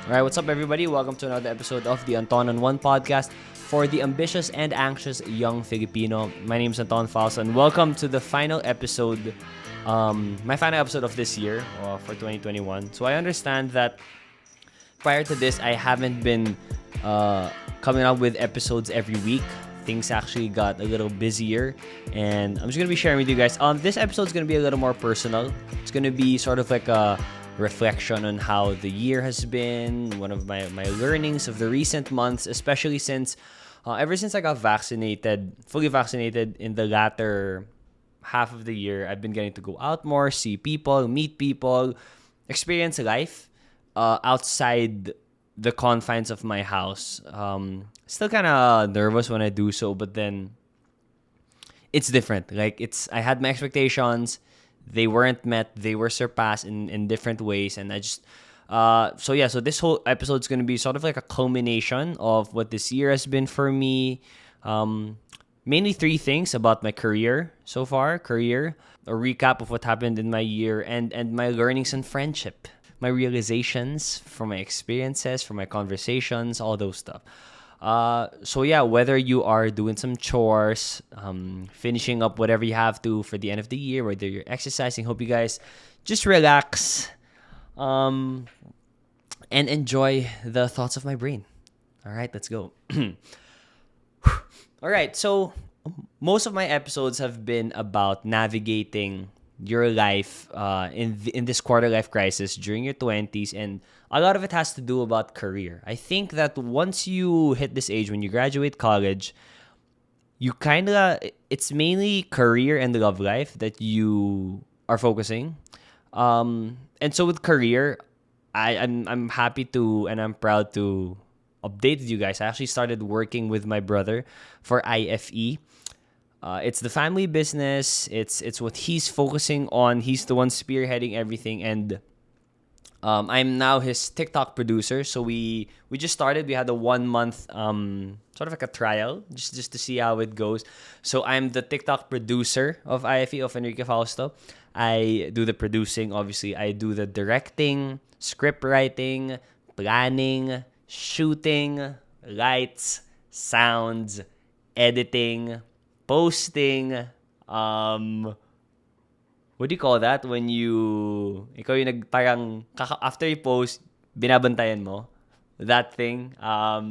All right, what's up, everybody? Welcome to another episode of the Anton on One podcast for the ambitious and anxious young Filipino. My name is Anton Falso, and welcome to the final episode, my final episode of this year for 2021. So I understand that prior to this, I haven't been coming up with episodes every week. Things actually got a little busier, and I'm just gonna be sharing with you guys. This episode is gonna be a little more personal. It's gonna be sort of like a reflection on how the year has been, one of my learnings of the recent months, especially since ever since I got fully vaccinated in the latter half of the year, I've been getting to go out more, see people, meet people, experience life outside the confines of my house. Still kind of nervous when I do so, but then it's different. I had my expectations, they weren't met, they were surpassed in different ways, and I just so this whole episode is going to be sort of like a culmination of what this year has been for me. Mainly three things about my career so far, a recap of what happened in my year, and my learnings and friendship, my realizations from my experiences, from my conversations, all those stuff. Whether you are doing some chores, finishing up whatever you have to for the end of the year, whether you're exercising, hope you guys just relax, and enjoy the thoughts of my brain. All right, let's go. All right, so most of my episodes have been about navigating your life in this quarter life crisis during your 20s, and a lot of it has to do about career. I think that once you hit this age, when you graduate college, it's mainly career and love life that you are focusing. And so with career, I'm happy to, and I'm proud to update you guys. I actually started working with my brother for IFE. It's the family business. It's what he's focusing on. He's the one spearheading everything, and I'm now his TikTok producer. So we just started. We had a 1 month sort of like a trial just to see how it goes. So I'm the TikTok producer of IFE, of Enrique Fausto. I do the producing. Obviously, I do the directing, script writing, planning, shooting, lights, sounds, editing, posting, what do you call that when ikaw yung after you post, binabantayan mo, that thing. I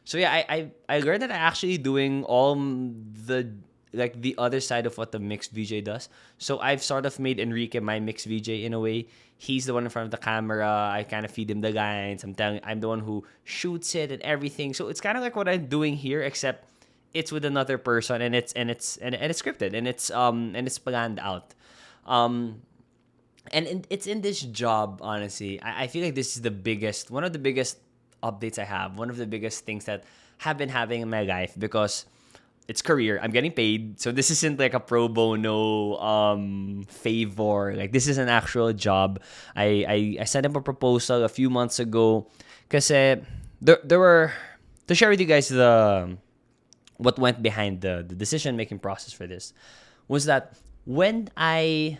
learned that I'm actually doing all the other side of what the mixed VJ does. So I've sort of made Enrique my mixed VJ in a way. He's the one in front of the camera. I kind of feed him the lines. I'm the one who shoots it and everything. So it's kind of like what I'm doing here, except it's with another person, and it's scripted, and it's planned out. It's in this job, honestly. I feel like this is one of the biggest updates I have, one of the biggest things that have been having in my life, because it's career. I'm getting paid, so this isn't like a pro bono favor. Like, this is an actual job. I sent him a proposal a few months ago, because there were, to share with you guys what went behind the decision making process for this, was that when I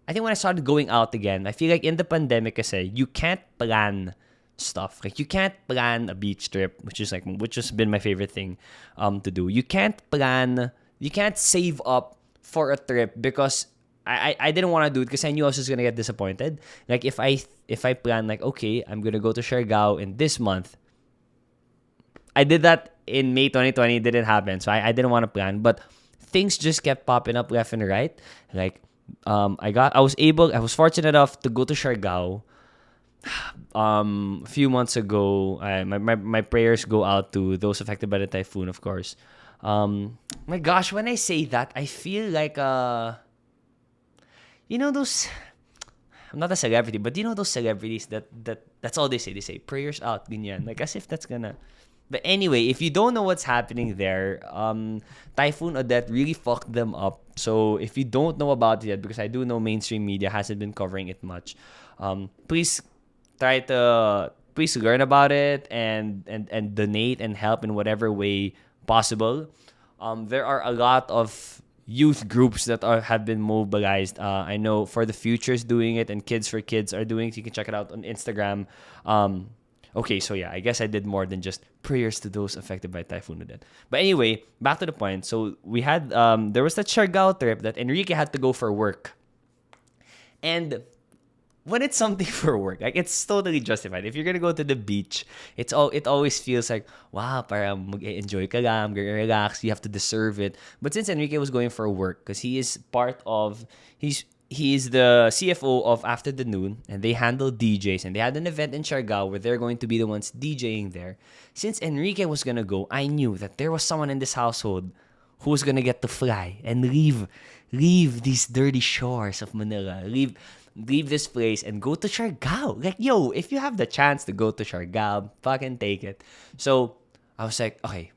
think when I started going out again, I feel like in the pandemic, you can't plan stuff. Like, you can't plan a beach trip, which has been my favorite thing to do. You can't save up for a trip, because I didn't want to do it, because I knew I was just gonna get disappointed. Like, if I plan, like, okay, I'm gonna go to Siargao in this month. I did that in May 2020, it didn't happen, so I didn't want to plan, but things just kept popping up left and right. Like, I was fortunate enough to go to Siargao a few months ago. My prayers go out to those affected by the typhoon, of course. My gosh, when I say that, I feel like those, I'm not a celebrity, but those celebrities that's all they say. They say prayers out, ganyan. Like, as if that's gonna. But anyway, if you don't know what's happening there, Typhoon Odette really fucked them up. So if you don't know about it yet, because I do know mainstream media hasn't been covering it much, please learn about it and donate and help in whatever way possible. There are a lot of youth groups that have been mobilized. I know For the Future's doing it, and Kids for Kids are doing it. You can check it out on Instagram. Okay, so yeah, I guess I did more than just prayers to those affected by Typhoon Odette. But anyway, back to the point. So we had there was that Siargao trip that Enrique had to go for work, and when it's something for work, like it's totally justified. If you're gonna go to the beach, it always feels like, wow, parang mag-enjoy ka lang, relax, you have to deserve it. But since Enrique was going for work, because he is he's the CFO of After the Noon, and they handle DJs, and they had an event in Siargao where they're going to be the ones DJing there. Since Enrique was gonna go, I knew that there was someone in this household who was gonna get to fly and leave these dirty shores of Manila, leave this place and go to Siargao. Like, yo, if you have the chance to go to Siargao, fucking take it. So I was like, okay,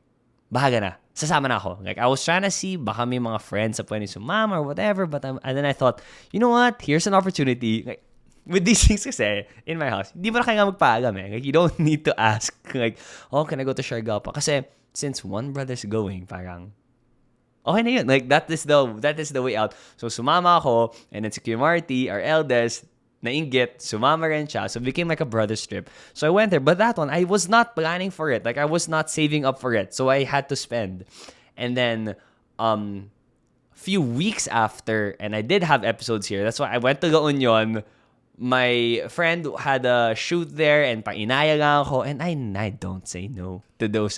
bahaga na. Sasama na ako. Like, I was trying to see baka may mga friends sa pwede sumama or whatever, but and then I thought, you know what? Here's an opportunity. Like, with these things kasi, in my house, hindi mo na kaya magpaalam eh. Like, you don't need to ask, like, oh, can I go to Siargao pa? Kasi, since one brother's going, parang, okay na yun. Like, that is the way out. So, sumama ako, and then si Kuya Marty, our eldest, nainggit, sumama rin siya. So, it became like a brother's trip. So, I went there. But that one, I was not planning for it. Like, I was not saving up for it. So, I had to spend. And then, few weeks after, and I did have episodes here. That's why I went to La Union. My friend had a shoot there, and painaya lang ako, and I don't say no to those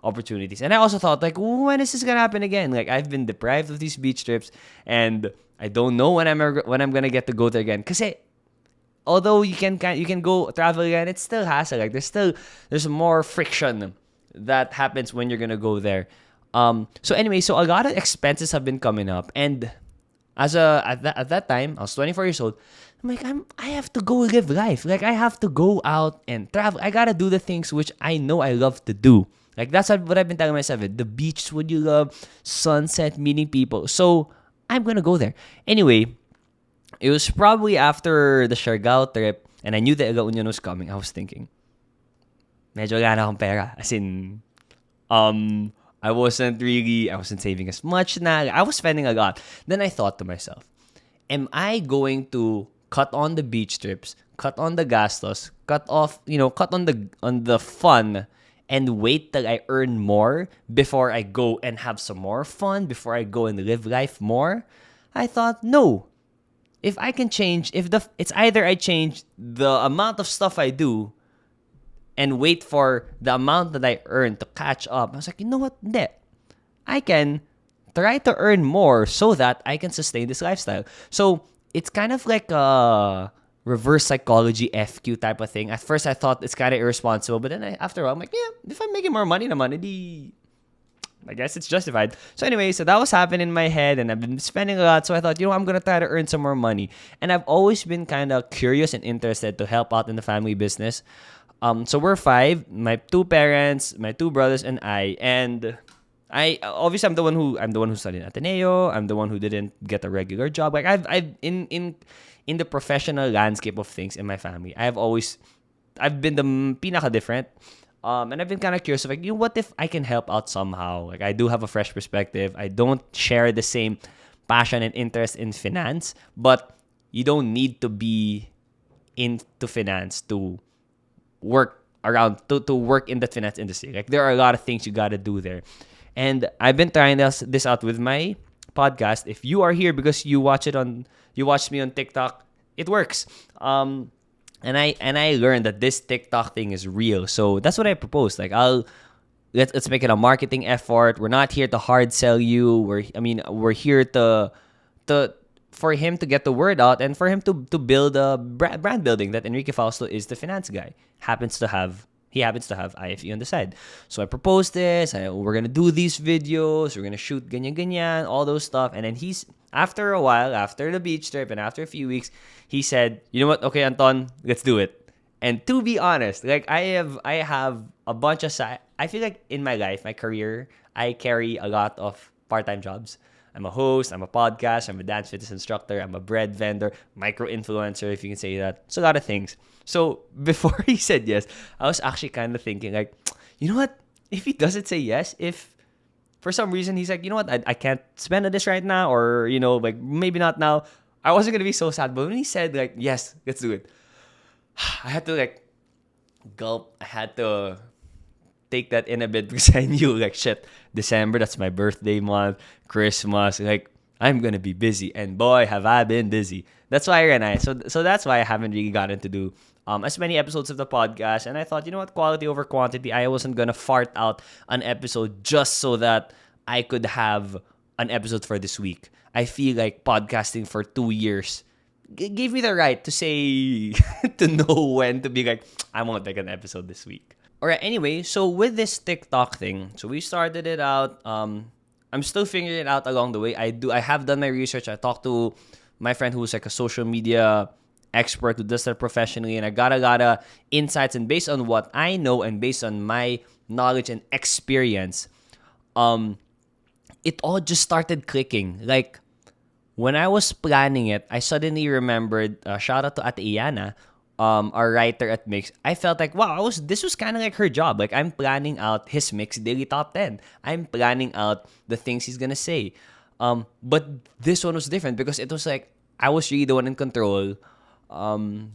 opportunities. And I also thought, like, when is this gonna happen again? Like, I've been deprived of these beach trips, and I don't know when I'm gonna get to go there again. Kasi although you can go travel again, it's still hassle. Like, there's more friction that happens when you're gonna go there. So anyway, so a lot of expenses have been coming up, and at that time, I was 24 years old. I'm like, I have to go live life. Like, I have to go out and travel. I gotta do the things which I know I love to do. Like, that's what I've been telling myself. The beach would you love, sunset, meeting people. So, I'm gonna go there. Anyway, it was probably after the Siargao trip, and I knew that La Union was coming. I was thinking, medyo wala na akong pera. As in, I wasn't saving as much na. I was spending a lot. Then I thought to myself, am I going to cut on the beach trips, cut on the gastos, cut on the fun, and wait till I earn more before I go and have some more fun, before I go and live life more? I thought, no. If I can change, it's either I change the amount of stuff I do and wait for the amount that I earn to catch up. I was like, you know what? Hindi. I can try to earn more so that I can sustain this lifestyle. So, it's kind of like a reverse psychology FQ type of thing. At first, I thought it's kind of irresponsible, but then after a while, I'm like, yeah, if I'm making more money naman, I guess it's justified. So anyway, so that was happening in my head, and I've been spending a lot. So I thought, I'm going to try to earn some more money. And I've always been kind of curious and interested to help out in the family business. So we're 5, my 2 parents, my 2 brothers, and I. And I'm the one who studied Ateneo. I'm the one who didn't get a regular job. Like, I've in the professional landscape of things in my family, I've been the pinaka different. And I've been kind of curious, like, what if I can help out somehow? Like, I do have a fresh perspective. I don't share the same passion and interest in finance, but you don't need to be into finance to work to work in the finance industry. Like, there are a lot of things you gotta do there. And I've been trying this out with my podcast. If you are here because you watched me on TikTok, it works. And I learned that this TikTok thing is real. So that's what I proposed. Like, let's make it a marketing effort. We're not here to hard sell you. We're here to for him to get the word out and for him to build a brand building that Enrique Fausto is the finance guy. He happens to have IFE on the side. So I proposed this. We're going to do these videos. We're going to shoot ganyan, all those stuff. And then after a while, after the beach trip and after a few weeks, he said, you know what? Okay, Anton, let's do it. And to be honest, like, I have a bunch of I feel like in my life, my career, I carry a lot of part-time jobs. I'm a host, I'm a podcast, I'm a dance fitness instructor, I'm a bread vendor, micro-influencer, if you can say that. It's a lot of things. So, before he said yes, I was actually kind of thinking, like, you know what? If he doesn't say yes, if for some reason, he's like, you know what, I can't spend on this right now, or, like, maybe not now. I wasn't going to be so sad. But when he said, like, yes, let's do it, I had to, like, gulp. I had to take that in a bit because I knew, like, shit, December, that's my birthday month, Christmas, like, I'm gonna be busy, and boy, have I been busy. That's why so that's why I haven't really gotten to do as many episodes of the podcast. And I thought, you know what, quality over quantity. I wasn't gonna fart out an episode just so that I could have an episode for this week. I feel like podcasting for 2 years gave me the right to say to know when to be like, I won't make an episode this week. Alright, anyway, so with this TikTok thing, so we started it out. I'm still figuring it out along the way. I have done my research. I talked to my friend who's like a social media expert who does that professionally, and I got a lot of insights. And based on what I know and based on my knowledge and experience, it all just started clicking. Like, when I was planning it, I suddenly remembered, shout out to Ate Iana, our writer at Mix. I felt like, wow, this was kind of like her job. Like, I'm planning out his Mix Daily Top 10. I'm planning out the things he's gonna say. But this one was different because it was like, I was really the one in control. There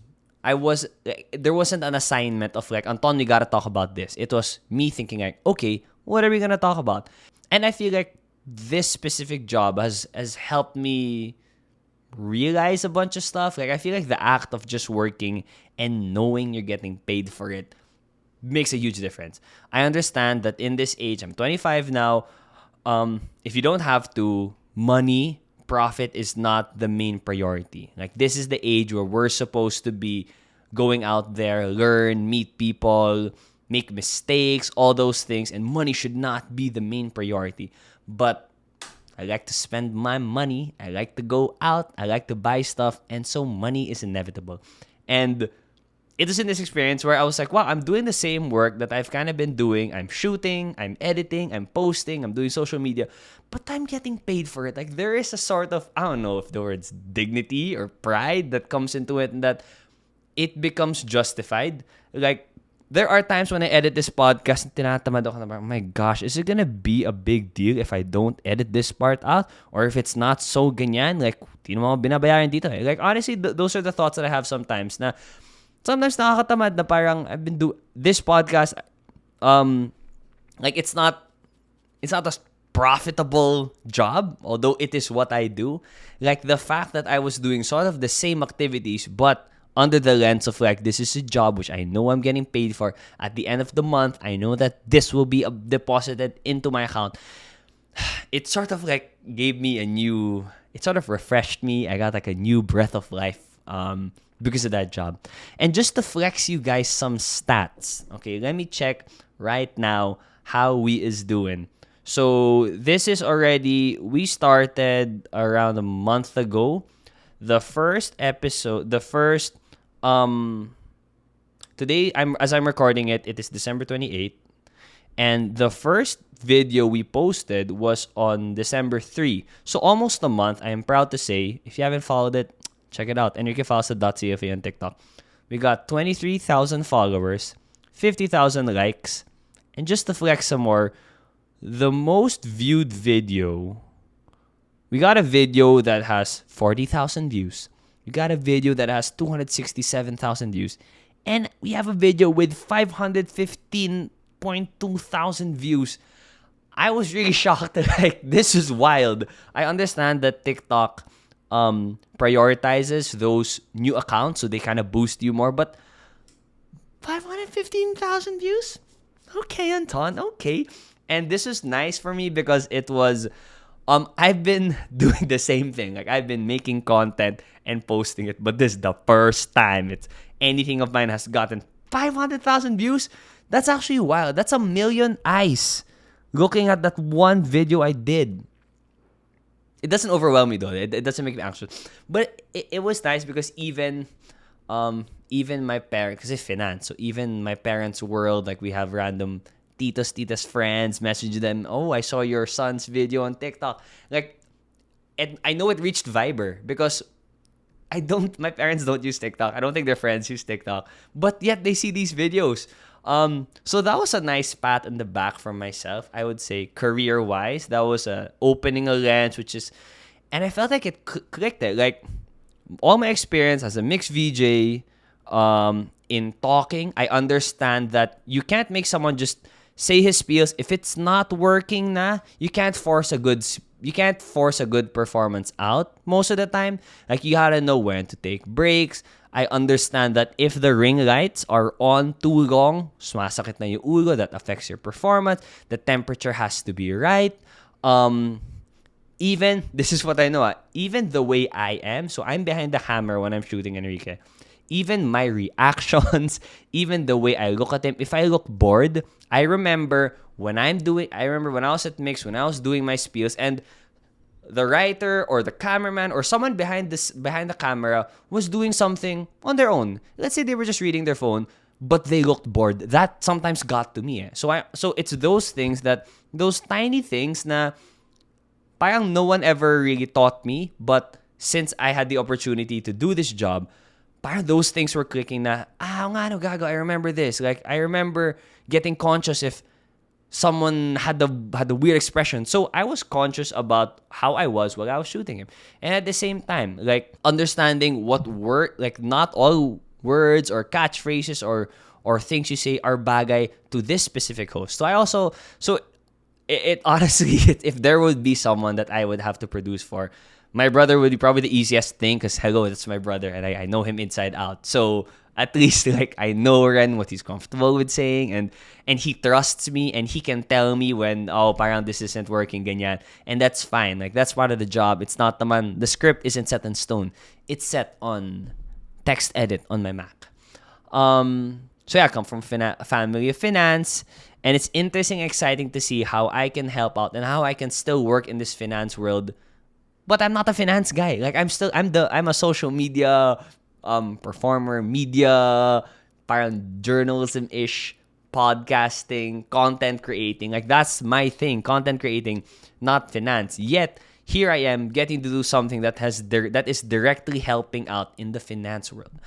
wasn't an assignment of like, Anton, we gotta talk about this. It was me thinking like, okay, what are we gonna talk about? And I feel like this specific job has helped me realize a bunch of stuff. Like, I feel like the act of just working and knowing you're getting paid for it makes a huge difference. I understand that in this age, I'm 25 now. If you don't have to, money, profit is not the main priority. Like, this is the age where we're supposed to be going out there, learn, meet people, make mistakes, all those things, and money should not be the main priority. But I like to spend my money. I like to go out. I like to buy stuff. And so money is inevitable. And it was in this experience where I was like, wow, I'm doing the same work that I've kind of been doing. I'm shooting, I'm editing, I'm posting, I'm doing social media, but I'm getting paid for it. Like, there is a sort of, I don't know if the word's dignity or pride that comes into it, and that it becomes justified. Like, there are times when I edit this podcast, tinatamad ako na, oh my gosh, is it gonna be a big deal if I don't edit this part out? Or if it's not so ganyan, like, di naman ako binabayaran dito eh. Like, honestly, those are the thoughts that I have sometimes na, sometimes nakakatamad na parang I've been this podcast, like, it's not a profitable job, although it is what I do. Like, the fact that I was doing sort of the same activities, but under the lens of like, this is a job which I know I'm getting paid for. At the end of the month, I know that this will be deposited into my account. It sort of like gave me it sort of refreshed me. I got like a new breath of life because of that job. And just to flex you guys some stats, okay, let me check right now how we is doing. So this is we started around a month ago. The first episode, today, as I'm recording it, it is December 28th. And the first video we posted was on December 3. So almost a month. I am proud to say, if you haven't followed it, check it out. Enrique Falsa.cfa on TikTok. We got 23,000 followers, 50,000 likes, and just to flex some more, the most viewed video, we got a video that has 40,000 views. We got a video that has 267,000 views. And we have a video with 515.2 thousand views. I was really shocked. Like, this is wild. I understand that TikTok prioritizes those new accounts, so they kind of boost you more. But 515,000 views? Okay, Anton, okay. And this is nice for me because it was... I've been doing the same thing. Like, I've been making content and posting it, but this is the first time anything of mine has gotten 500,000 views. That's actually wild. That's 1 million eyes looking at that one video I did. It doesn't overwhelm me though. It doesn't make me anxious. But it was nice because even my parents, because it's finance, so even my parents' world, like, we have random titas friends, message them, oh, I saw your son's video on TikTok. Like, and I know it reached Viber because my parents don't use TikTok. I don't think their friends use TikTok. But yet they see these videos. So that was a nice pat on the back for myself. I would say career-wise, that was opening a lens, which is, and I felt like it clicked it. Like all my experience as a mixed VJ, in talking, I understand that you can't make someone just say his spiels if it's not working. You can't force a good performance out most of the time. Like you gotta know when to take breaks. I understand that if the ring lights are on too long, sumasakit na yung ulo, that affects your performance. The temperature has to be right. Even, this is what I know, even the way I am, so I'm behind the camera when I'm shooting Enrique. Even my reactions, even the way I look at him, if I look bored, I remember when I was at Mix, when I was doing my spiels, and the writer or the cameraman or someone behind the camera was doing something on their own. Let's say they were just reading their phone, but they looked bored. That sometimes got to me. So it's those tiny things na parang no one ever really taught me, but since I had the opportunity to do this job, parang those things were clicking na, nga no gago, I remember this. Like I remember getting conscious if someone had the weird expression. So I was conscious about how I was while I was shooting him. And at the same time, like understanding what word, like not all words or catchphrases or things you say are bagay to this specific host. So it honestly, if there would be someone that I would have to produce for, my brother would be probably the easiest thing because hello, that's my brother and I know him inside out. So at least like I know Ren what he's comfortable with saying and he trusts me and he can tell me when parang this isn't working ganyan, and that's fine. Like that's part of the job. It's not the script isn't set in stone. It's set on text edit on my Mac. So yeah, I come from a family of finance, and it's interesting, exciting to see how I can help out and how I can still work in this finance world. But I'm not a finance guy. Like I'm a social media performer, media, parang journalism-ish, podcasting, content creating. Like that's my thing, content creating, not finance. Yet here I am getting to do something that is directly helping out in the finance world.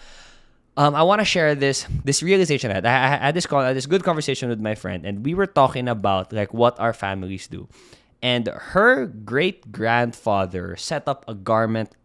I want to share this realization I had. I had this good conversation with my friend, and we were talking about like what our families do. And her great grandfather set up a garment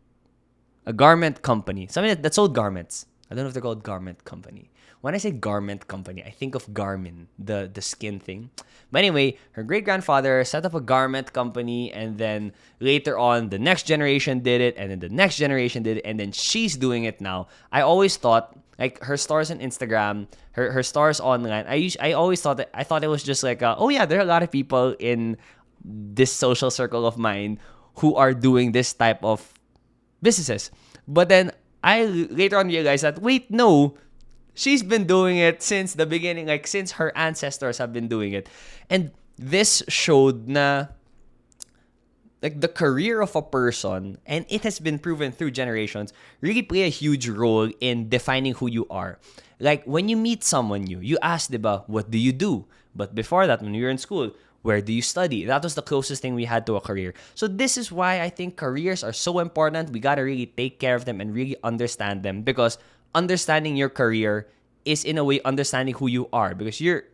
company, something that sold garments. I don't know if they're called garment company. When I say garment company, I think of Garmin, the skin thing. But anyway, her great grandfather set up a garment company, and then later on, the next generation did it, and then the next generation did it, and then she's doing it now. I always thought like her stores on Instagram, her stores online. I always thought it was just like there are a lot of people in this social circle of mine who are doing this type of businesses. But then I later on realized that wait, no, she's been doing it since the beginning, like since her ancestors have been doing it. And this showed na like the career of a person, and it has been proven through generations, really play a huge role in defining who you are. Like when you meet someone new, you ask, diba, what do you do? But before that, when you were in school, where do you study? That was the closest thing we had to a career. So this is why I think careers are so important. We gotta really take care of them and really understand them, because understanding your career is in a way understanding who you are, because you're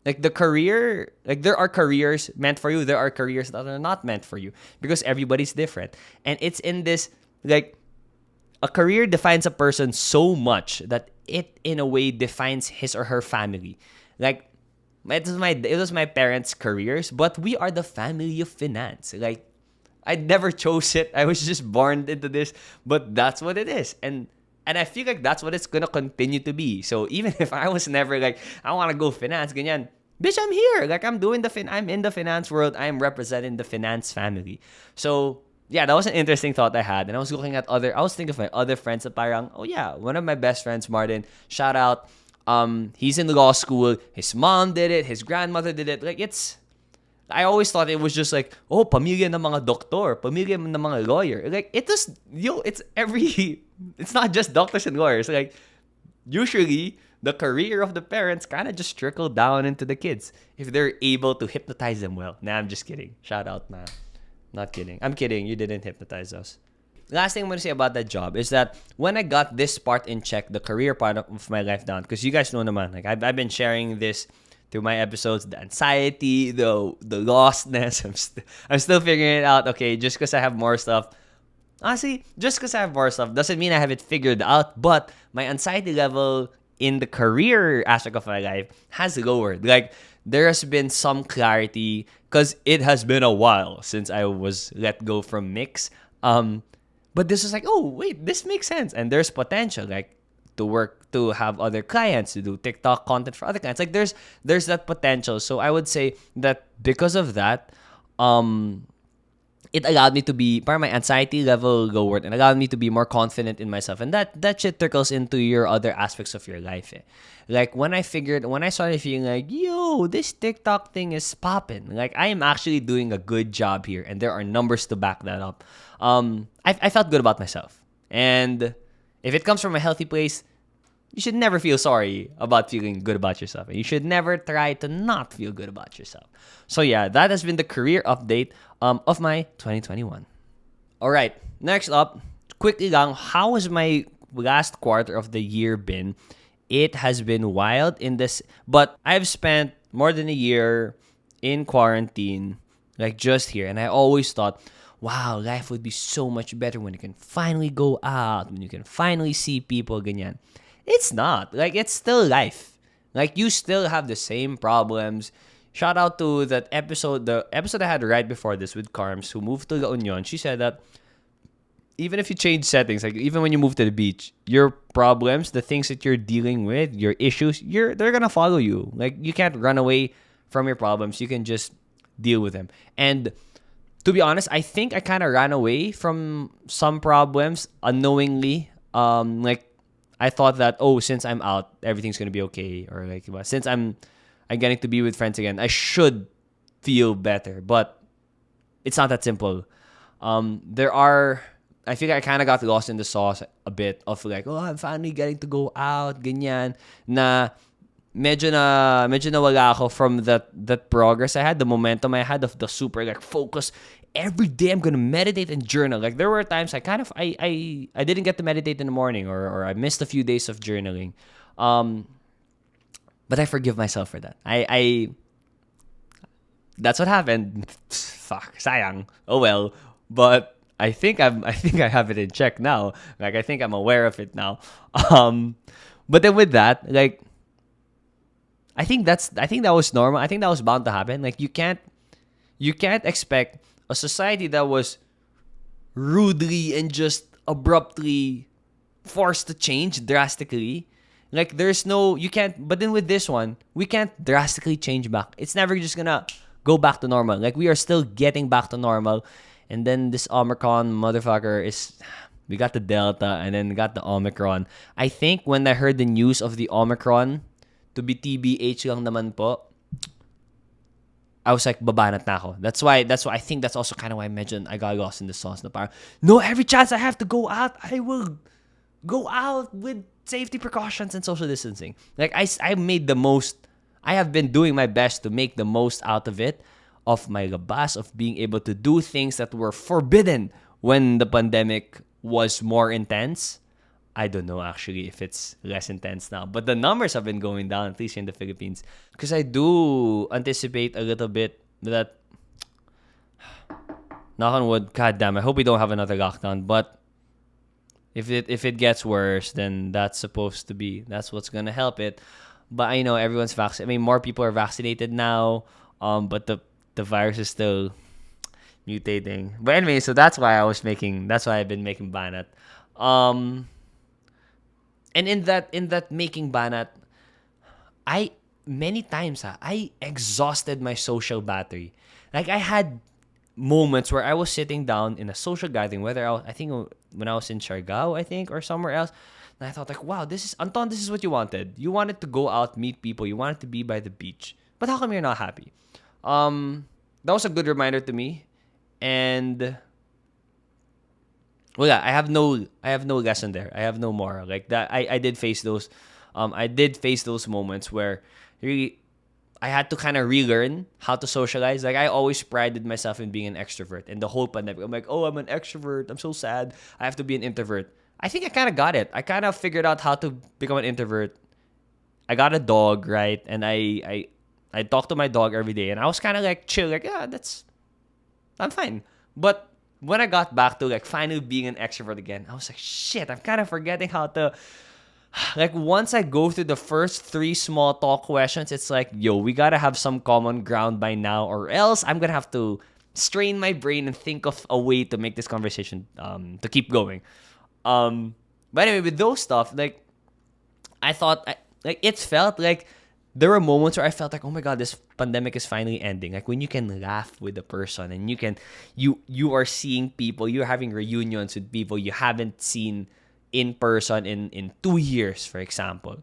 like the career, like there are careers meant for you, there are careers that are not meant for you, because everybody's different. And it's in this, like, a career defines a person so much that it in a way defines his or her family. Like it was my parents' careers, but we are the family of finance. Like I never chose it. I was just born into this, but that's what it is. And I feel like that's what it's gonna continue to be. So even if I was never like, I want to go finance, ganyan, bitch, I'm here. Like I'm in the finance world. I'm representing the finance family. So yeah, that was an interesting thought I had. And I was thinking of my other friends that parang, oh yeah, one of my best friends, Martin, shout out. He's in law school. His mom did it. His grandmother did it. Like I always thought it was just like, oh, pamilya ng mga doktor, pamilya ng mga lawyer. Like it's not just doctors and lawyers. Like usually the career of the parents kind of just trickle down into the kids if they're able to hypnotize them well. Nah, I'm just kidding. Shout out, man. Not kidding. I'm kidding. You didn't hypnotize us. last thing I'm gonna say about that job is that when I got this part in check, the career part of my life down, because you guys know naman, like I've been sharing this through my episodes, the anxiety, the lostness. I'm still figuring it out. Okay, just because I have more stuff. Honestly, just because I have more stuff doesn't mean I have it figured out. But my anxiety level in the career aspect of my life has lowered. Like, there has been some clarity because it has been a while since I was let go from Mix. But this was like, oh wait, this makes sense, and there's potential, like to work, to have other clients, to do TikTok content for other clients. Like there's that potential. So I would say that because of that, it allowed me to be, para my anxiety level lowered, and allowed me to be more confident in myself. And that shit trickles into your other aspects of your life. Like when I started feeling like, yo, this TikTok thing is popping. Like I am actually doing a good job here, and there are numbers to back that up. I felt good about myself. And if it comes from a healthy place, you should never feel sorry about feeling good about yourself. And you should never try to not feel good about yourself. So yeah, that has been the career update of my 2021. All right, next up, quickly lang, how has my last quarter of the year been? It has been wild in this, but I've spent more than a year in quarantine, like just here. And I always thought, wow, life would be so much better when you can finally go out, when you can finally see people, ganyan. It's not. Like, it's still life. Like, you still have the same problems. Shout out to that episode, the episode I had right before this with Carms, who moved to La Union. She said that even if you change settings, like even when you move to the beach, your problems, the things that you're dealing with, your issues, they're gonna follow you. Like, you can't run away from your problems. You can just deal with them. And to be honest, I think I kind of ran away from some problems unknowingly. Like, I thought that, oh, since I'm out, everything's gonna be okay, or like, since I'm getting to be with friends again, I should feel better. But it's not that simple. I feel like I kind of got lost in the sauce a bit of like, oh, I'm finally getting to go out, ganyan, na medyo nawala ako from that progress I had, the momentum I had of the super like focus. Every day I'm gonna meditate and journal. Like there were times I didn't get to meditate in the morning, or I missed a few days of journaling. But I forgive myself for that. I that's what happened. Fuck, sayang. Oh well. But I think I have it in check now. Like I think I'm aware of it now. But then with that, like I think that was normal. I think that was bound to happen. Like you can't expect a society that was rudely and just abruptly forced to change drastically. Like you can't, but then with this one, we can't drastically change back. It's never just gonna go back to normal. Like we are still getting back to normal. And then this Omicron motherfucker we got the Delta and then got the Omicron. I think when I heard the news of the Omicron, to be TBH lang naman po, I was like, babanat na ako. That's why I think that's also kind of why I got lost in the sauce. Na parang, no, every chance I have to go out, I will go out with safety precautions and social distancing. Like, I have been doing my best to make the most out of it, of my labas, of being able to do things that were forbidden when the pandemic was more intense. I don't know actually if it's less intense now, but the numbers have been going down, at least in the Philippines. Because I do anticipate a little bit that, knock on wood, god damn, I hope we don't have another lockdown. But if it gets worse, then that's what's gonna help it. But I know everyone's vaccinated. I mean, more people are vaccinated now. But the virus is still mutating. But anyway, so that's why I've been making banat. And in that making banat, many times I exhausted my social battery. Like I had moments where I was sitting down in a social gathering, when I was in Siargao, I think, or somewhere else, and I thought like, wow, this is what you wanted. You wanted to go out, meet people, you wanted to be by the beach. But how come you're not happy? That was a good reminder to me. And well, yeah, I have no lesson there. I have no moral. Like that, I did face those moments where really I had to kind of relearn how to socialize. Like, I always prided myself in being an extrovert. And the whole pandemic, I'm like, oh, I'm an extrovert. I'm so sad. I have to be an introvert. I think I kind of got it. I kind of figured out how to become an introvert. I got a dog, right? And I talk to my dog every day. And I was kind of like chill. Like, yeah, I'm fine. But when I got back to like finally being an extrovert again, I was like, shit, I'm kind of forgetting how to. Like, once I go through the first 3 small talk questions, it's like, yo, we gotta have some common ground by now, or else I'm gonna have to strain my brain and think of a way to make this conversation to keep going. But anyway, with those stuff, like, I thought, like, it felt like there were moments where I felt like, oh my god, this pandemic is finally ending. Like, when you can laugh with a person and you are seeing people, you're having reunions with people you haven't seen in person in 2 years, for example.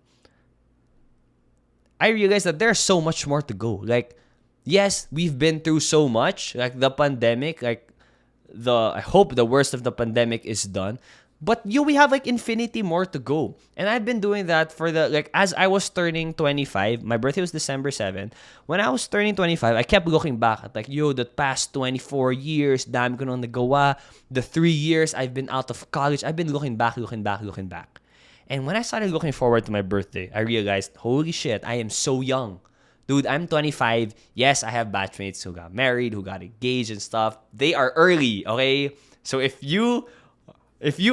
I realized that there's so much more to go. Like, yes, we've been through so much. Like, the pandemic, like, I hope the worst of the pandemic is done. But we have like infinity more to go. And I've been doing that for as I was turning 25, my birthday was December 7th. When I was turning 25, I kept looking back at like, the past 24 years, dami ko nang nagawa. The 3 years I've been out of college, I've been looking back. And when I started looking forward to my birthday, I realized, holy shit, I am so young. Dude, I'm 25. Yes, I have batchmates who got married, who got engaged and stuff. They are early, okay? So if you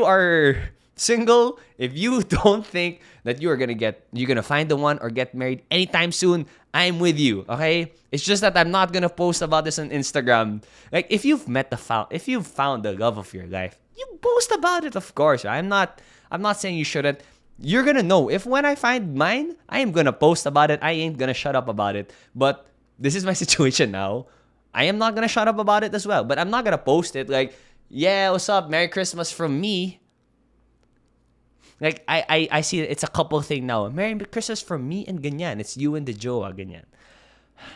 are single, if you don't think that you're gonna find the one or get married anytime soon, I'm with you, okay? It's just that I'm not gonna post about this on Instagram. Like, if you've found the love of your life, you post about it, of course. I'm not saying you shouldn't. You're gonna know. If when I find mine, I am gonna post about it. I ain't gonna shut up about it. But this is my situation now. I am not gonna shut up about it as well. But I'm not gonna post it like, yeah, what's up? Merry Christmas from me. Like, I see it's a couple thing now. Merry Christmas from me and ganyan. It's you and the jowa, ganyan.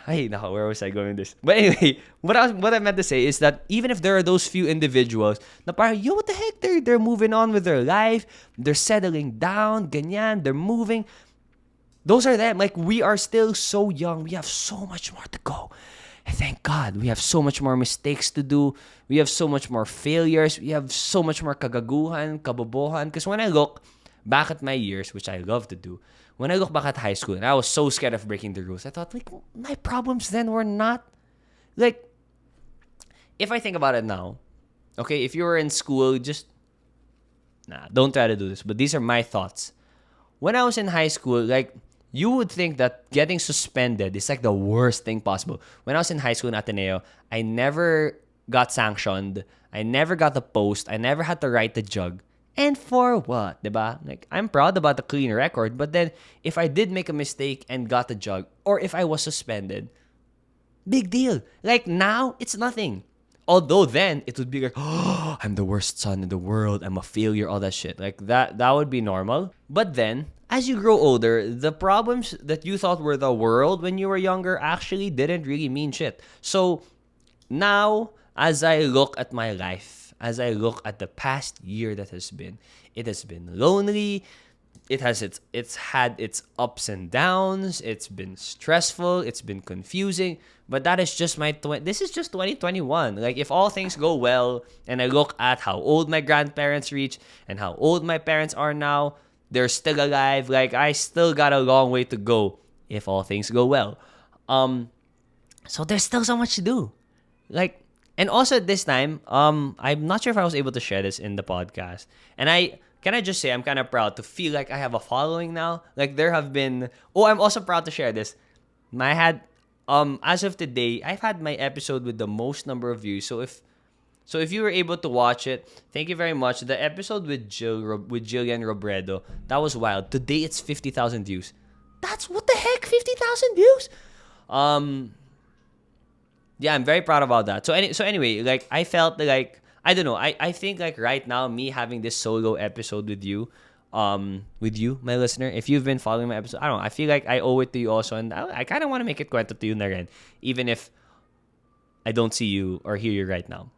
Ay, nako, where was I going with this? But anyway, what I meant to say is that even if there are those few individuals na parang, yo, what the heck? They're moving on with their life. They're settling down, ganyan. They're moving. Those are them. Like, we are still so young. We have so much more to go. And thank God, we have so much more mistakes to do. We have so much more failures. We have so much more kagaguhan, kabobohan. Because when I look back at my years, which I love to do, when I look back at high school, and I was so scared of breaking the rules, I thought, like, my problems then were not, like, if I think about it now, okay, if you were in school, don't try to do this, but these are my thoughts. When I was in high school, like, you would think that getting suspended is like the worst thing possible. When I was in high school in Ateneo, I never got sanctioned. I never got the post. I never had to write the jug. And for what, diba? Like, I'm proud about the clean record, but then if I did make a mistake and got the jug, or if I was suspended, big deal. Like, now, it's nothing. Although then, it would be like, oh, I'm the worst son in the world. I'm a failure, all that shit. Like, that would be normal. But then, as you grow older, the problems that you thought were the world when you were younger actually didn't really mean shit. So, now, as I look at my life, as I look at the past year that has been, it has been lonely. It's had its ups and downs. It's been stressful. It's been confusing. But that is just this is just 2021. Like, if all things go well, and I look at how old my grandparents reached and how old my parents are now, they're still alive. Like, I still got a long way to go if all things go well. So there's still so much to do. Like, and also at this time, I'm not sure if I was able to share this in the podcast. And can I just say, I'm kind of proud to feel like I have a following now. Like, there have been... Oh, I'm also proud to share this. As of today, I've had my episode with the most number of views. So if you were able to watch it, thank you very much. The episode with Jillian Robredo, that was wild. Today, it's 50,000 views. That's what the heck? 50,000 views? Yeah, I'm very proud about that. So anyway, like, I felt like... I don't know. I think like right now, me having this solo episode with you, my listener, if you've been following my episode, I don't know. I feel like I owe it to you also, and I kind of want to make it kwento to you na rin, even if I don't see you or hear you right now.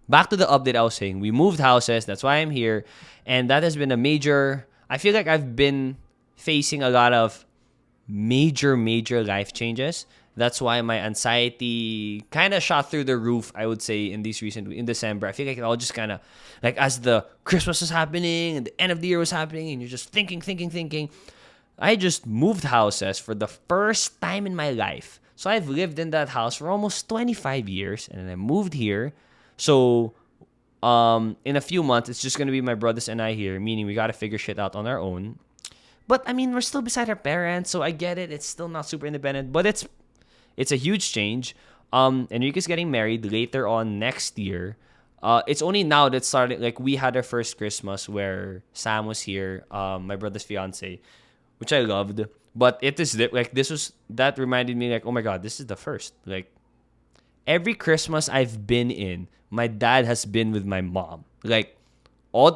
Back to the update I was saying. We moved houses. That's why I'm here, and that has been a major. I feel like I've been facing a lot of major life changes. That's why my anxiety kind of shot through the roof, I would say, in December. I feel like it all just kind of, like, as the Christmas was happening and the end of the year was happening, and you're just thinking. I just moved houses for the first time in my life. So I've lived in that house for almost 25 years, and then I moved here. So in a few months, it's just going to be my brothers and I here, meaning we got to figure shit out on our own. But I mean, we're still beside our parents, so I get it. It's still not super independent, but it's a huge change. Enrique's getting married later on next year. It's only now that started, like, we had our first Christmas where Sam was here, my brother's fiance, which I loved. But it is like, that reminded me, like, oh my God, this is the first. Like, every Christmas I've been in, my dad has been with my mom. Like, all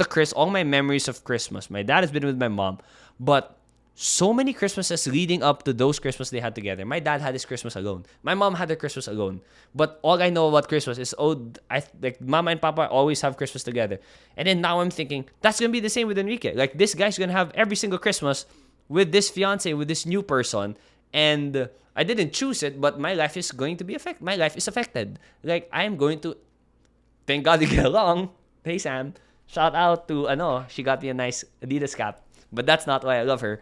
my memories of Christmas, my dad has been with my mom. But so many Christmases leading up to those Christmas they had together, my dad had his Christmas alone. My mom had her Christmas alone. But all I know about Christmas is, like, Mama and Papa always have Christmas together. And then now I'm thinking, that's going to be the same with Enrique. Like, this guy's going to have every single Christmas with this fiance, with this new person. And I didn't choose it, but my life is going to be affected. My life is affected. Like, I'm going to, thank God we get along. Hey, Sam. Shout out to, she got me a nice Adidas cap. But that's not why I love her.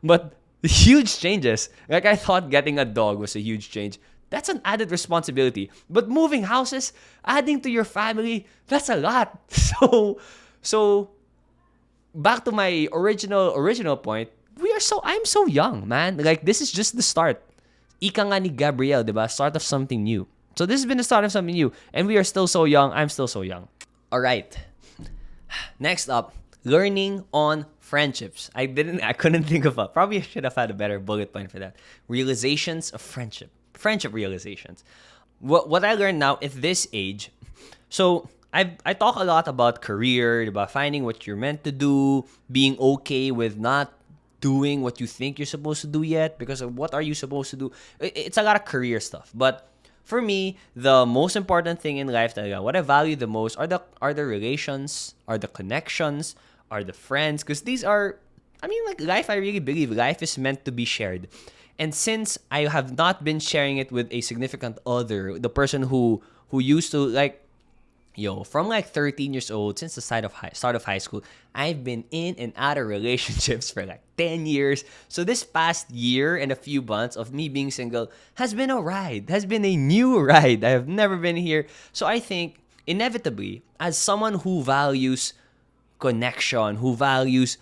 But huge changes. Like, I thought getting a dog was a huge change. That's an added responsibility. But moving houses, adding to your family, that's a lot. So back to my original point, I'm so young, man. Like, this is just the start. Ika nga ni Gabrielle, diba? Start of something new. So this has been the start of something new. And we are still so young. I'm still so young. All right. Next up, learning on friendships. I couldn't think of probably I should have had a better bullet point for that. Realizations of friendship realizations. What I learned now at this age. So I talk a lot about career, about finding what you're meant to do, being okay with not doing what you think you're supposed to do yet because of what are you supposed to do. It's a lot of career stuff. But for me, the most important thing in life, what I value the most are the relations, are the connections, are the friends. Because these are, like, life, I really believe life is meant to be shared. And since I have not been sharing it with a significant other, the person who used to, like, from like 13 years old, since the start of high school, I've been in and out of relationships for like 10 years. So this past year and a few months of me being single has been a ride, has been a new ride. I have never been here. So I think inevitably, as someone who values connection, who values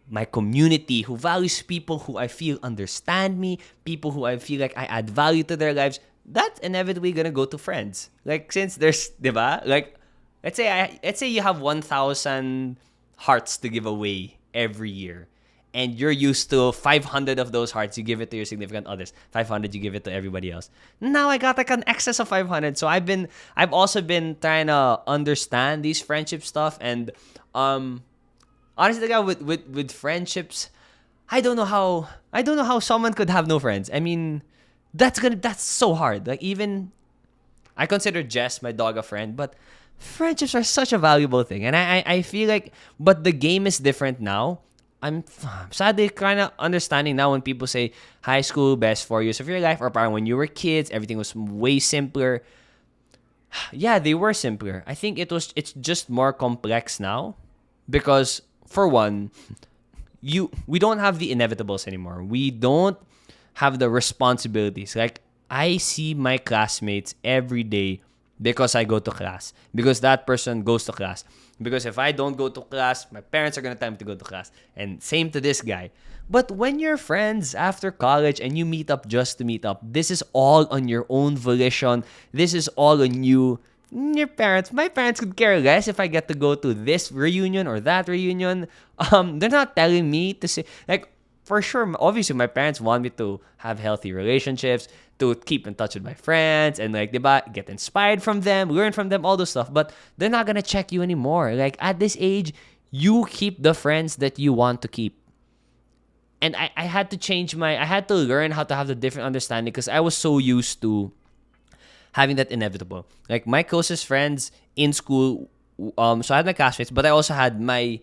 my community, who values people who I feel understand me, people who I feel like I add value to their lives, that's inevitably gonna go to friends. Like, since there's, diba? Like, let's say you have 1,000 hearts to give away every year, and you're used to 500 of those hearts, you give it to your significant others. 500, you give it to everybody else. Now I got like an excess of 500. So I've also been trying to understand these friendship stuff, and honestly, with friendships, I don't know how someone could have no friends. That's so hard. Like, even I consider Jess, my dog, a friend, but friendships are such a valuable thing. And I feel like, but the game is different now. I'm sadly kind of understanding now when people say high school, best 4 years of your life, or probably when you were kids, everything was way simpler. Yeah, they were simpler. I think it's just more complex now because, for one, we don't have the inevitables anymore. We don't have the responsibilities. Like, I see my classmates every day because I go to class, because that person goes to class, because if I don't go to class, my parents are gonna tell me to go to class, and same to this guy. But when you're friends after college and you meet up just to meet up, this is all on your own volition. This is all on you. My parents could care less if I get to go to this reunion or that reunion. They're not telling me to say, like, for sure, obviously, my parents want me to have healthy relationships, to keep in touch with my friends, and, like, diba, get inspired from them, learn from them, all those stuff. But they're not gonna check you anymore. Like, at this age, you keep the friends that you want to keep. And I had to learn how to have the different understanding because I was so used to having that inevitable. Like, my closest friends in school, so I had my classmates, but I also had my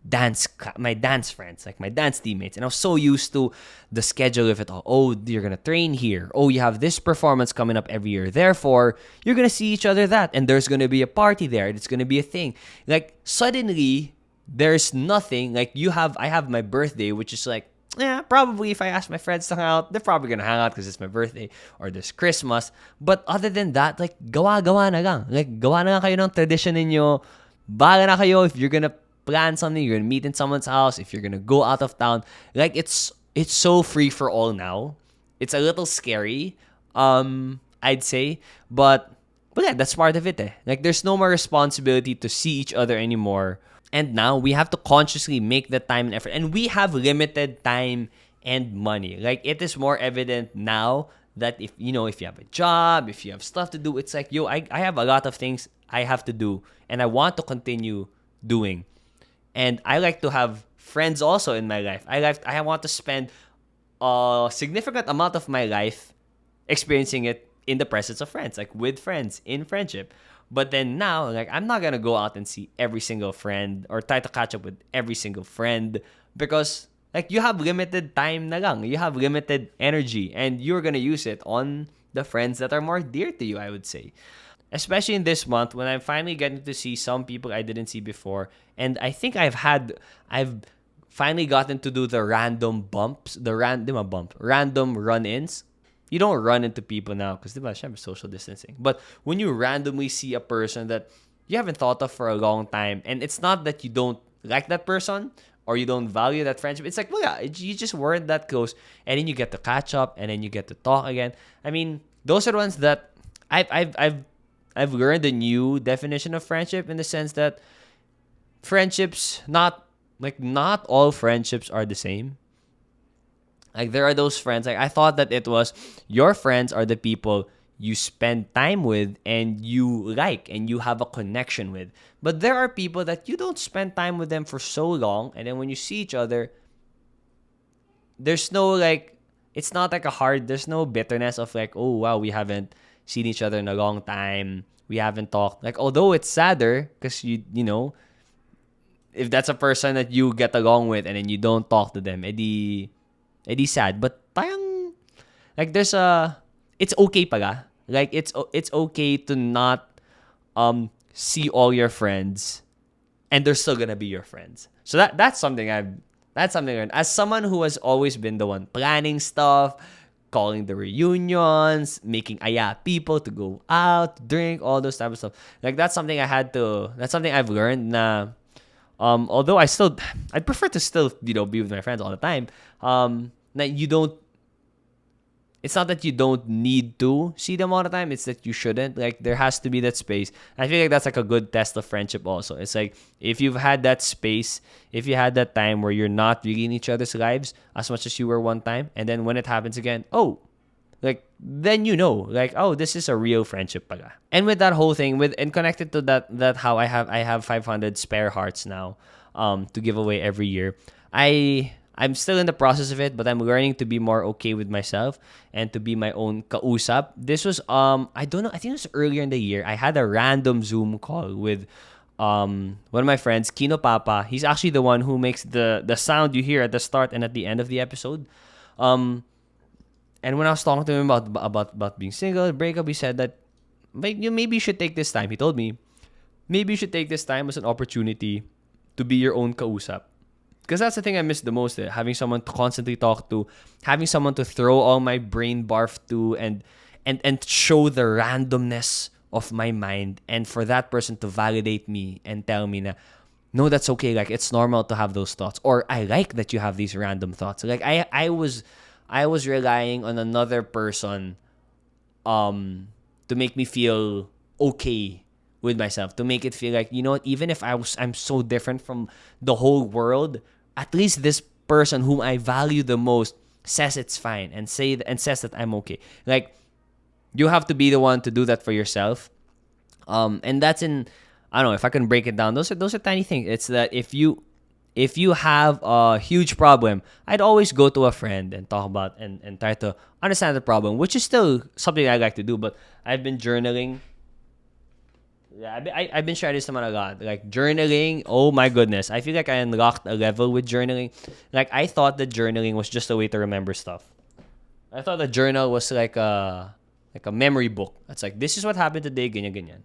my dance friends, like my dance teammates. And I was so used to the schedule of it all. Oh, you're going to train here. Oh, you have this performance coming up every year. Therefore, you're going to see each other that. And there's going to be a party there. It's going to be a thing. Like, suddenly, there's nothing. Like, I have my birthday, which is like, yeah, probably if I ask my friends to hang out, they're probably gonna hang out because it's my birthday or this Christmas. But other than that, like, gawa-gawa na lang. Like, gawa na kayo ng tradition ninyo. Bahala na kayo if you're gonna plan something, you're gonna meet in someone's house, if you're gonna go out of town. Like, it's so free for all now. It's a little scary, I'd say. But yeah, that's part of it eh. Like, there's no more responsibility to see each other anymore. And now we have to consciously make the time and effort. And we have limited time and money. Like, it is more evident now that if you have a job, if you have stuff to do, it's like, I have a lot of things I have to do and I want to continue doing. And I like to have friends also in my life. I want to spend a significant amount of my life experiencing it in the presence of friends, like with friends, in friendship. But then now, like, I'm not gonna go out and see every single friend or try to catch up with every single friend because, like, you have limited time na lang. You have limited energy and you're gonna use it on the friends that are more dear to you, I would say. Especially in this month when I'm finally getting to see some people I didn't see before. And I think I've finally gotten to do the random random run-ins. You don't run into people now because syempre social distancing. But when you randomly see a person that you haven't thought of for a long time, and it's not that you don't like that person or you don't value that friendship. It's like, well, yeah, you just weren't that close, and then you get to catch up, and then you get to talk again. I mean, those are the ones that I've learned a new definition of friendship in the sense that friendships not all friendships are the same. Like, there are those friends. Like, I thought that it was your friends are the people you spend time with and you like and you have a connection with. But there are people that you don't spend time with them for so long. And then when you see each other, there's no, like, it's not like there's no bitterness of like, oh, wow, we haven't seen each other in a long time. We haven't talked. Like, although it's sadder because you know, if that's a person that you get along with and then you don't talk to them, edi sad, but parang like it's okay pala. Like, it's okay to not see all your friends and they're still gonna be your friends. So that's something I've learned as someone who has always been the one planning stuff, calling the reunions, making people to go out, drink, all those type of stuff. Like, that's something I've learned na although I'd prefer to still, be with my friends all the time. It's not that you don't need to see them all the time. It's that you shouldn't. Like, there has to be that space. I feel like that's like a good test of friendship also. It's like, if you've had that space, if you had that time where you're not really in each other's lives as much as you were one time, and then when it happens again, then like, oh, this is a real friendship pala. And with that whole thing, and connected to that how I have 500 spare hearts now to give away every year. I'm still in the process of it, but I'm learning to be more okay with myself and to be my own kausap. This was I don't know, I think it was earlier in the year. I had a random Zoom call with one of my friends, Kino Papa. He's actually the one who makes the sound you hear at the start and at the end of the episode. And when I was talking to him about being single, breakup, he said that maybe you should take this time. He told me, maybe you should take this time as an opportunity to be your own kausap. Because that's the thing I miss the most, having someone to constantly talk to, having someone to throw all my brain barf to and show the randomness of my mind, and for that person to validate me and tell me na, no, that's okay, like, it's normal to have those thoughts, or I like that you have these random thoughts. Like, I was relying on another person to make me feel okay with myself, to make it feel like, you know what, even if I'm so different from the whole world, at least this person whom I value the most says it's fine and says that I'm okay. Like, you have to be the one to do that for yourself. And that's I don't know if I can break it down. Those are tiny things. It's that if you have a huge problem, I'd always go to a friend and talk about and try to understand the problem, which is still something I like to do. But I've been journaling Yeah, I've been sharing this naman a lot. Like, journaling, oh my goodness. I feel like I unlocked a level with journaling. Like, I thought that journaling was just a way to remember stuff. I thought a journal was like a memory book. It's like, this is what happened today, ganyan, ganyan.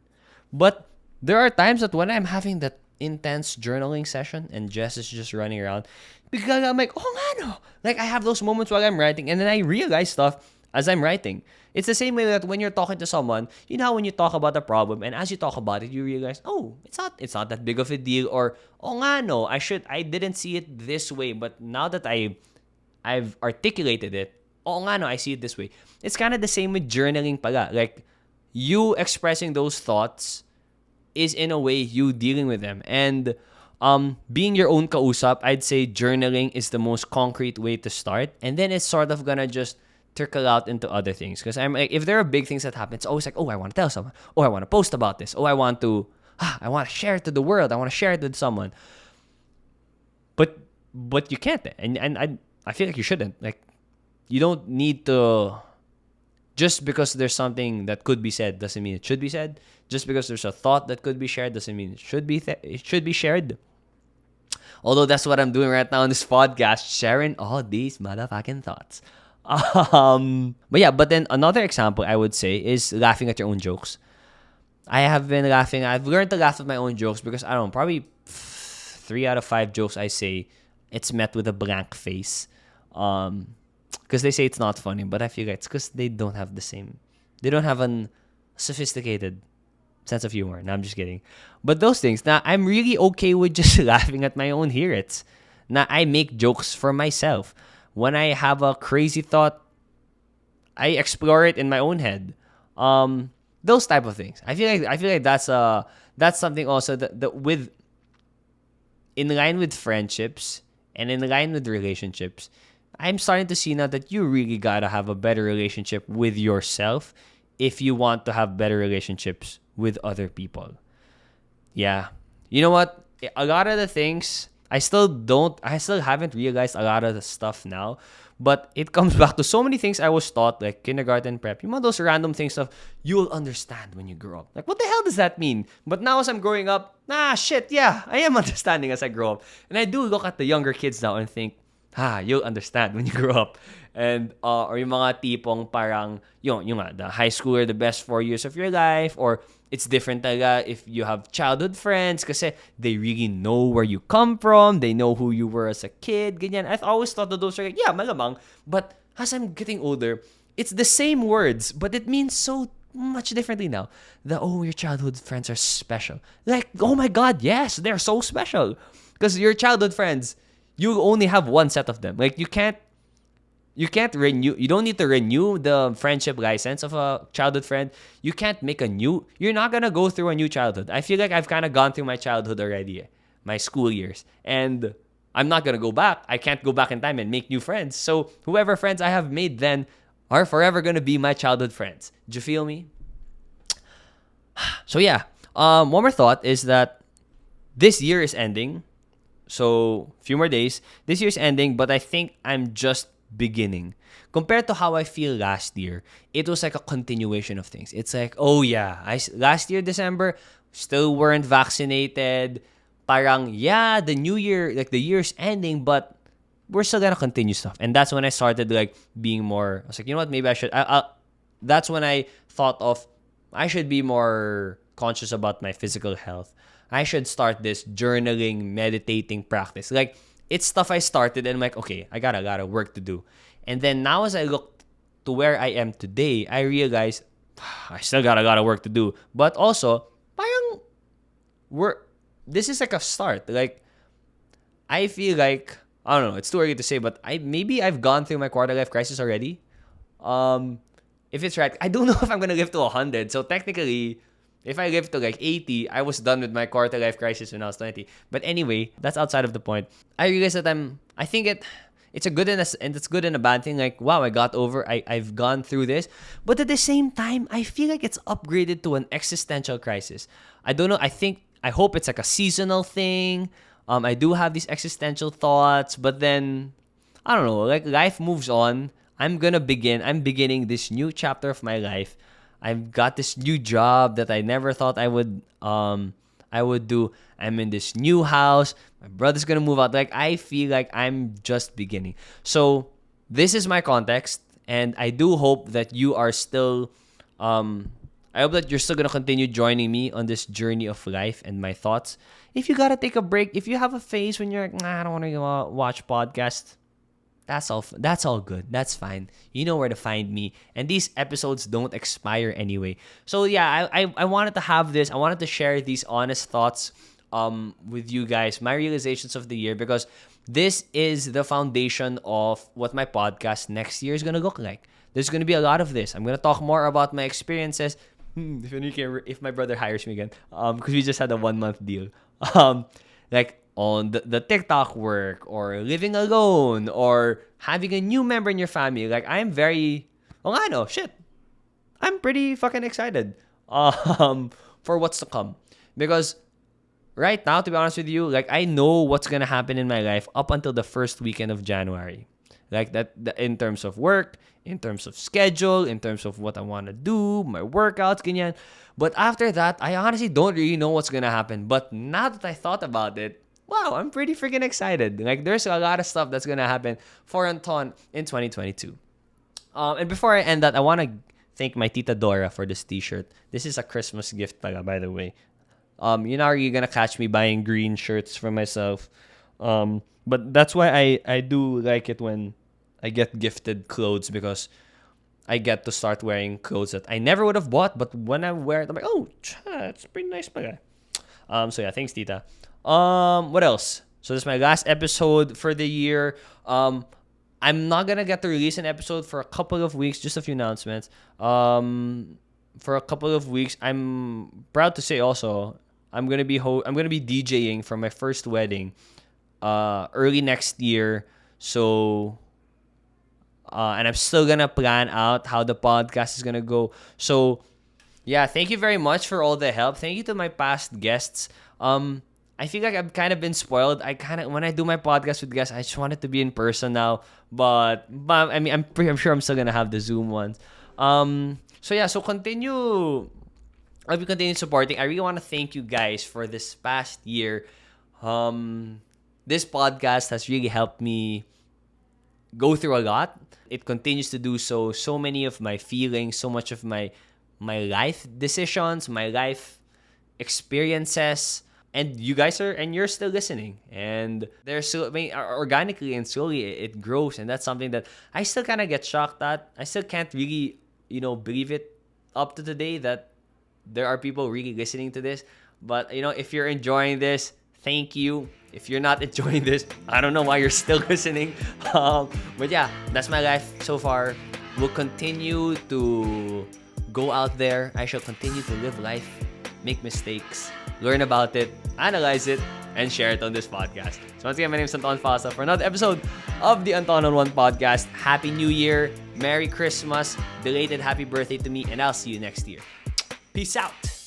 But there are times that when I'm having that intense journaling session and Jess is just running around, because I'm like, oh nga no. Like, I have those moments while I'm writing and then I realize stuff as I'm writing. It's the same way that when you're talking to someone, you know how when you talk about a problem and as you talk about it, you realize, oh, it's not that big of a deal, or oh nga no, I didn't see it this way, but now that I've articulated it, oh nga no, I see it this way. It's kind of the same with journaling pala. Like, you expressing those thoughts is in a way you dealing with them. And being your own kausap, I'd say journaling is the most concrete way to start. And then it's sort of gonna just trickle out into other things. Because I'm like, if there are big things that happen, it's always like, oh, I want to tell someone. Oh, I want to post about this. Oh, I want to share it to the world. I want to share it with someone. But you can't. And I feel like you shouldn't. Like, you don't need to. Just because there's something that could be said doesn't mean it should be said. Just because there's a thought that could be shared doesn't mean it should be shared. Although that's what I'm doing right now on this podcast, sharing all these motherfucking thoughts. But then another example I would say is laughing at your own jokes. I have been laughing. I've learned to laugh at my own jokes because I don't know, probably 3 out of 5 jokes I say, it's met with a blank face. Because they say it's not funny, but I feel like it's because they don't have an sophisticated sense of humor. No, I'm just kidding. But those things, now I'm really okay with just laughing at my own hearits. Now I make jokes for myself. When I have a crazy thought, I explore it in my own head. Those type of things. I feel like that's something also that with in line with friendships and in line with relationships. I'm starting to see now that you really gotta have a better relationship with yourself if you want to have better relationships with other people. Yeah. You know what? A lot of the things, I still haven't realized a lot of the stuff now, but it comes back to so many things I was taught, like kindergarten, prep. You know those random things of, you'll understand when you grow up. Like, what the hell does that mean? But now as I'm growing up, yeah, I am understanding as I grow up. And I do look at the younger kids now and think, you'll understand when you grow up. And or yung mga tipong parang yung the high school are the best 4 years of your life, or it's different talaga if you have childhood friends kasi they really know where you come from, they know who you were as a kid, ganyan. I've always thought that those are like, yeah, malamang, but as I'm getting older, it's the same words, but it means so much differently now. Your childhood friends are special. Like, oh my God, yes, they're so special. Because your childhood friends, you only have one set of them. Like, you can't renew. You don't need to renew the friendship license of a childhood friend. You can't make a new. You're not gonna go through a new childhood. I feel like I've kind of gone through my childhood already, my school years, and I'm not gonna go back. I can't go back in time and make new friends. So whoever friends I have made then are forever gonna be my childhood friends. Do you feel me? So yeah. One more thought is that this year is ending. So, few more days. This year's ending, but I think I'm just beginning. Compared to how I feel last year, it was like a continuation of things. It's like, oh yeah, last year, December, still weren't vaccinated. Parang, yeah, the new year, like the year's ending, but we're still gonna continue stuff. And that's when I started like being more, I was like, you know what, maybe I should, that's when I thought of, I should be more conscious about my physical health. I should start this journaling, meditating practice. Like, it's stuff I started and I'm like, okay, I got a lot of work to do. And then now as I look to where I am today, I realize I still got a lot of work to do. But also, parang this is like a start. Like, I feel like, I don't know, it's too early to say, but maybe I've gone through my quarter life crisis already. If it's right, I don't know if I'm gonna live to 100. So technically, if I live to like 80, I was done with my quarter life crisis when I was 20. But anyway, that's outside of the point. I realize that I think it's a good and it's good and a bad thing. Like, wow, I got over, I've gone through this. But at the same time, I feel like it's upgraded to an existential crisis. I don't know. I hope it's like a seasonal thing. I do have these existential thoughts, but then I don't know. Like, life moves on. I'm beginning this new chapter of my life. I've got this new job that I never thought I would do. I'm in this new house. My brother's gonna move out. Like, I feel like I'm just beginning. So this is my context, and I do hope that you are still I hope that you're still gonna continue joining me on this journey of life and my thoughts. If you gotta take a break, if you have a phase when you're like, I don't want to watch podcasts, that's all. That's all good. That's fine. You know where to find me. And these episodes don't expire anyway. So yeah, I wanted to have this. I wanted to share these honest thoughts with you guys, my realizations of the year, because this is the foundation of what my podcast next year is gonna look like. There's gonna be a lot of this. I'm gonna talk more about my experiences. If my brother hires me again, because we just had a 1 month deal. Like on the TikTok work, or living alone, or having a new member in your family. Like, I'm very, I'm pretty fucking excited for what's to come. Because right now, to be honest with you, like, I know what's gonna happen in my life up until the first weekend of January. Like that, in terms of work, in terms of schedule, in terms of what I want to do, my workouts, ganyan. But after that, I honestly don't really know what's gonna happen. But now that I thought about it, wow, I'm pretty freaking excited. Like, there's a lot of stuff that's gonna happen for Anton in 2022. And before I end that, I want to thank my Tita Dora for this t-shirt. This is a Christmas gift pala, by the way. You're not really gonna catch me buying green shirts for myself. But that's why I do like it when I get gifted clothes, because I get to start wearing clothes that I never would have bought, but when I wear it, I'm like, oh, it's pretty nice pala. So yeah, thanks, Tita. What else? So this is my last episode for the year. I'm not gonna get to release an episode for a couple of weeks. Just a few announcements. For a couple of weeks, I'm proud to say also, I'm gonna be DJing for my first wedding, early next year. So, and I'm still gonna plan out how the podcast is gonna go. So, yeah, thank you very much for all the help. Thank you to my past guests. I feel like I've kind of been spoiled. When I do my podcast with guests, I just want it to be in person now. But I mean, I'm sure I'm still gonna have the Zoom ones. So yeah, so continue. I'll be continuing supporting. I really want to thank you guys for this past year. This podcast has really helped me go through a lot. It continues to do so. So many of my feelings, so much of my life decisions, my life experiences, and you're still listening. And there's so, I mean, organically and slowly it grows, and that's something that I still kind of get shocked at. I still can't really, believe it up to today that there are people really listening to this. But if you're enjoying this, thank you. If you're not enjoying this, I don't know why you're still listening. But yeah, that's my life so far. We'll continue to go out there. I shall continue to live life, make mistakes, learn about it, analyze it, and share it on this podcast. So once again, my name is Anton Fasa for another episode of the Anton on One podcast. Happy New Year, Merry Christmas, belated happy birthday to me, and I'll see you next year. Peace out.